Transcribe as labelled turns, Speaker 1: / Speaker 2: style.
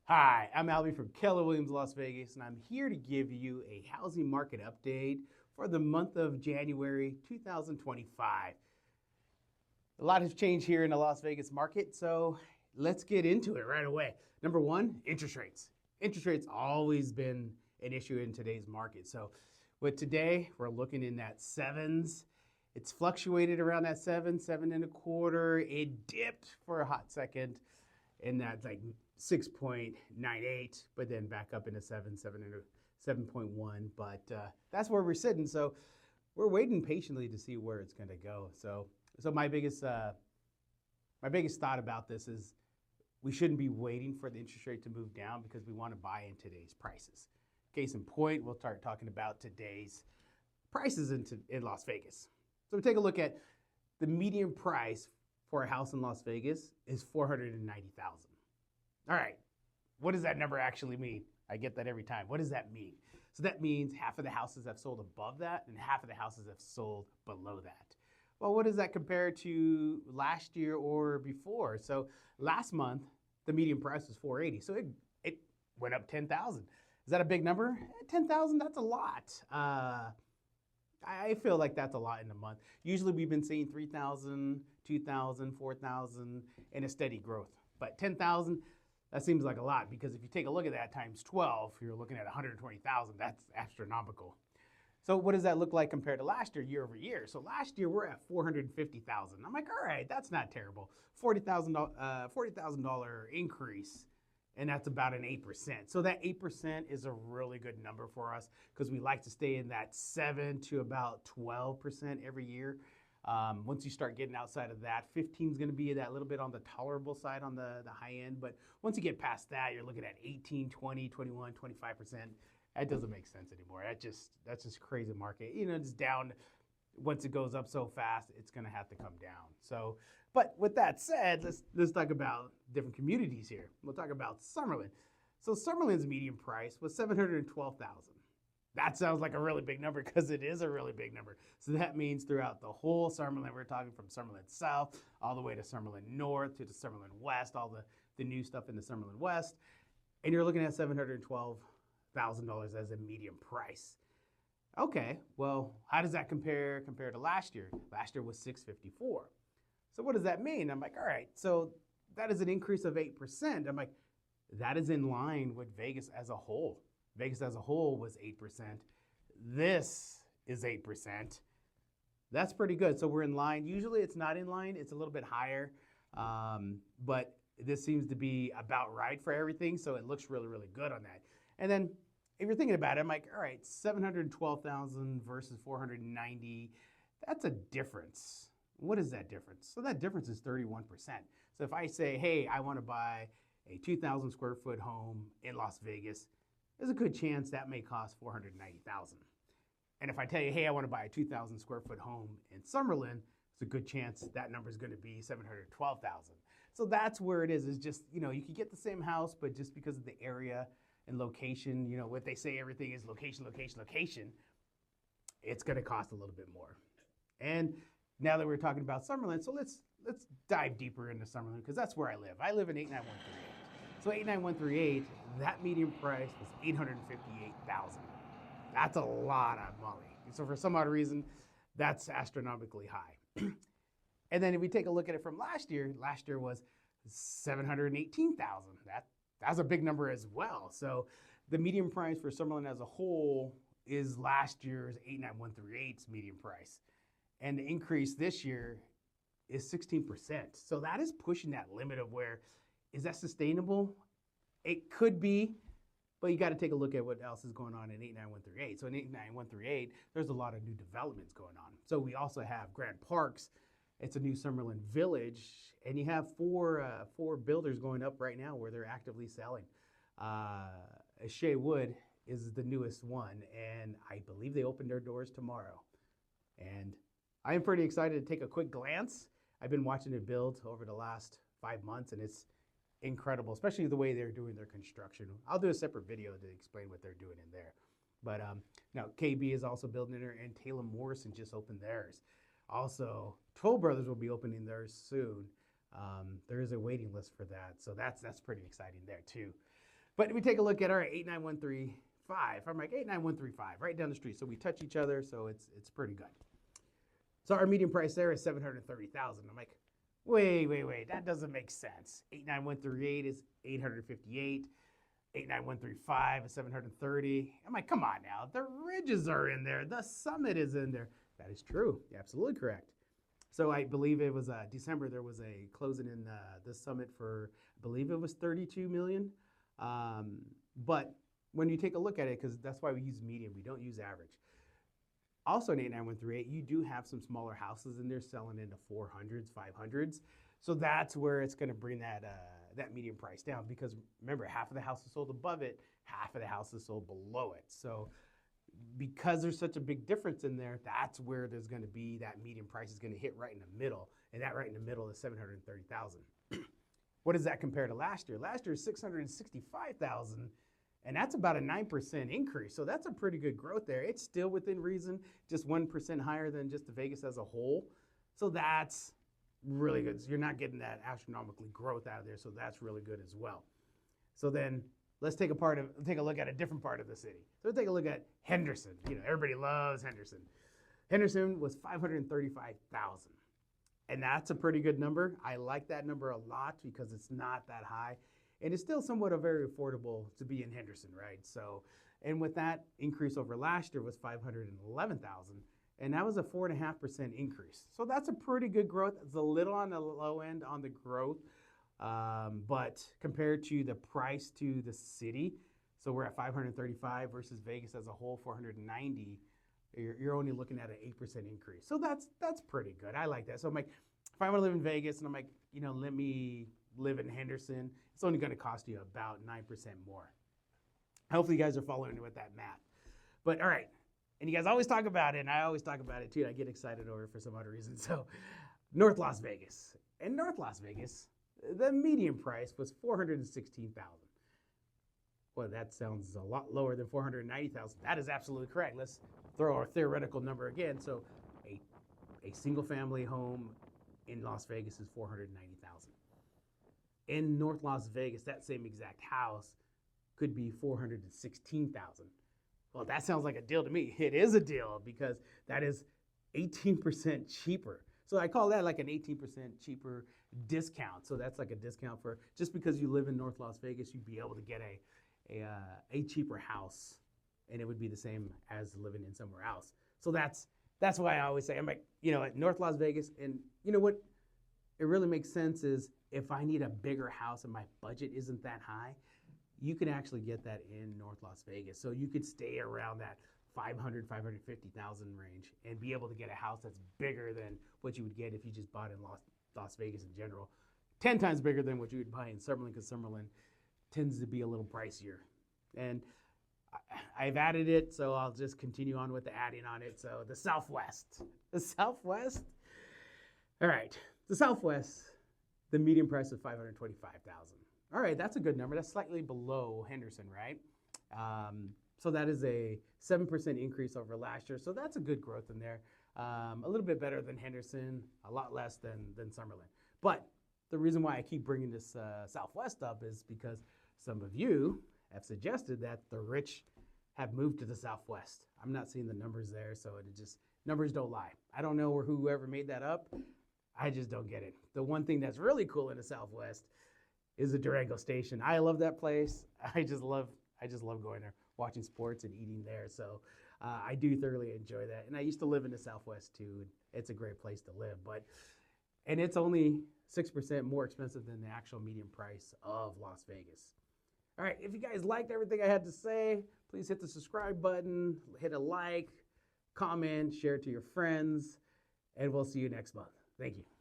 Speaker 1: Hi, I'm Albie from Keller Williams, Las Vegas, and I'm here to give you a housing market update for the month of January 2025. A lot has changed here in the Las Vegas market, so let's get into it right away. Number one, interest rates. Interest rates always been an issue in today's market. So with today, we're looking in that sevens. It's fluctuated around that seven and a quarter. It dipped for a hot second in that like 6.98, but then back up into 7.1. But that's where we're sitting. So we're waiting patiently to see where it's going to go. So my biggest thought about this is we shouldn't be waiting for the interest rate to move down because we want to buy in today's prices. Case in point, we'll start talking about today's prices in Las Vegas. So we take a look at the median price for a house in Las Vegas is $490,000. All right, what does that number actually mean? I get that every time. What does that mean? So that means half of the houses have sold above that and half of the houses have sold below that. Well, what does that compare to last year or before? So last month, the median price was $480. So it went up $10,000. Is that a big number? $10,000, that's a lot. I feel like that's a lot in a month. Usually we've been seeing 3,000, 2,000, 4,000 in a steady growth. But 10,000, that seems like a lot because if you take a look at that times 12, you're looking at 120,000. That's astronomical. So what does that look like compared to last year over year? So last year we're at 450,000. I'm like, all right, that's not terrible. $40,000 increase, and that's about an 8%. So that 8% is a really good number for us because we like to stay in that 7 to about 12% every year. Once you start getting outside of that, 15 is going to be that little bit on the tolerable side on the high end. But once you get past that, you're looking at 18, 20, 21, 25%. That doesn't make sense anymore. That's just crazy market. You know, it's down. Once it goes up so fast, it's going to have to come down. So, but with that said, let's talk about different communities here. We'll talk about Summerlin. So Summerlin's median price was $712,000. That sounds like a really big number because it is a really big number. So that means throughout the whole Summerlin, we're talking from Summerlin South all the way to Summerlin North to the Summerlin West, all the new stuff in the Summerlin West, and you're looking at $712,000 as a median price. Okay, well, how does that compare to last year? Last year was $654. So what does that mean? I'm like, all right, so that is an increase of 8%. I'm like, that is in line with Vegas as a whole. Vegas as a whole was 8%. This is 8%. That's pretty good. So we're in line. Usually it's not in line. It's a little bit higher. But this seems to be about right for everything. So it looks really, really good on that. And then if you're thinking about it, I'm like, all right, 712,000 versus 490. That's a difference. What is that difference? So that difference is 31%. So if I say, hey, I want to buy a 2,000 square foot home in Las Vegas, there's a good chance that may cost $490,000. And if I tell you, hey, I want to buy a 2,000 square foot home in Summerlin, it's a good chance that number is going to be $712,000. So that's where it is. Is just, you know, you can get the same house, but just because of the area and location, you know, what they say everything is location, location, location, it's going to cost a little bit more. And now that we're talking about Summerlin, so let's dive deeper into Summerlin because that's where I live. I live in 89138. So 89138, that median price was $858,000. That's a lot of money. So for some odd reason, that's astronomically high. And then if we take a look at it from last year was $718,000. That's a big number as well. So the median price for Summerlin as a whole is last year's 89138's median price. And the increase this year is 16%. So that is pushing that limit of where, is that sustainable? It could be, but you got to take a look at what else is going on in 89138. So in 89138, there's a lot of new developments going on. So we also have Grand Parks. It's a new Summerlin Village, and you have four builders going up right now where they're actively selling. Shea Wood is the newest one, and I believe they open their doors tomorrow. And I am pretty excited to take a quick glance. I've been watching it build over the last 5 months, and it's incredible, especially the way they're doing their construction. I'll do a separate video to explain what they're doing in there. But now KB is also building there, and Taylor Morrison just opened theirs. Also, Toll Brothers will be opening theirs soon. There is a waiting list for that, so that's pretty exciting there too. But we take a look at our 89135. I'm like 89135, right down the street. So we touch each other, so it's pretty good. So our median price there is $730,000. I'm like, wait, that doesn't make sense. 89138 is 858. 89135 is 730. I'm like, come on now. The ridges are in there. The summit is in there. That is true. You're absolutely correct. So I believe it was December. There was a closing in the summit for, I believe it was 32 million. But when you take a look at it, because that's why we use median, we don't use average. Also in 89138, you do have some smaller houses in there selling into 400s, 500s. So that's where it's going to bring that median price down, because remember, half of the houses sold above it, half of the houses sold below it. So because there's such a big difference in there, that's where there's going to be that median price is going to hit right in the middle, and that right in the middle is 730,000. What does that compare to last year? Last year is 665,000, and that's about a 9% increase. So that's a pretty good growth there. It's still within reason, just 1% higher than just the Vegas as a whole. So that's really good. So you're not getting that astronomically growth out of there, so that's really good as well. So then let's take a look at a different part of the city. So let's take a look at Henderson. You know, everybody loves Henderson. Henderson was 535,000. And that's a pretty good number. I like that number a lot because it's not that high. And it's still somewhat very affordable to be in Henderson, right? So, and with that increase over last year was 511,000. And that was a 4.5% increase. So that's a pretty good growth. It's a little on the low end on the growth. But compared to the price to the city, so we're at 535 versus Vegas as a whole, 490. You're only looking at an 8% increase. So that's pretty good. I like that. So I'm like, if I want to live in Vegas and I'm like, you know, let me live in Henderson, it's only going to cost you about 9% more. Hopefully you guys are following with that math. But all right. And you guys always talk about it, and I always talk about it too. I get excited over it for some other reason. So North Las Vegas. In North Las Vegas, the median price was $416,000. Well, that sounds a lot lower than $490,000. That is absolutely correct. Let's throw our theoretical number again. So a single-family home in Las Vegas is $490,000. In North Las Vegas, that same exact house could be $416,000. Well, that sounds like a deal to me. It is a deal because that is 18% cheaper. So I call that like an 18% cheaper discount. So that's like a discount for just because you live in North Las Vegas, you'd be able to get a cheaper house, and it would be the same as living in somewhere else. So that's why I always say, I'm like, you know, at North Las Vegas, and you know what, it really makes sense is if I need a bigger house and my budget isn't that high, you can actually get that in North Las Vegas. So you could stay around that 500, 550,000 range and be able to get a house that's bigger than what you would get if you just bought in Las Vegas in general. 10 times bigger than what you would buy in Summerlin, because Summerlin tends to be a little pricier. And I've added it, so I'll just continue on with the adding on it. So the Southwest. The Southwest? All right. The Southwest, the median price is $525,000. All right, that's a good number. That's slightly below Henderson, right? So that is a 7% increase over last year. So that's a good growth in there. A little bit better than Henderson, a lot less than Summerlin. But the reason why I keep bringing this Southwest up is because some of you have suggested that the rich have moved to the Southwest. I'm not seeing the numbers there, so numbers don't lie. I don't know whoever made that up. I just don't get it. The one thing that's really cool in the Southwest is the Durango Station. I love that place. I just love going there, watching sports and eating there. So I do thoroughly enjoy that. And I used to live in the Southwest too. It's a great place to live, and it's only 6% more expensive than the actual median price of Las Vegas. All right, if you guys liked everything I had to say, please hit the subscribe button, hit a like, comment, share it to your friends, and we'll see you next month. Thank you.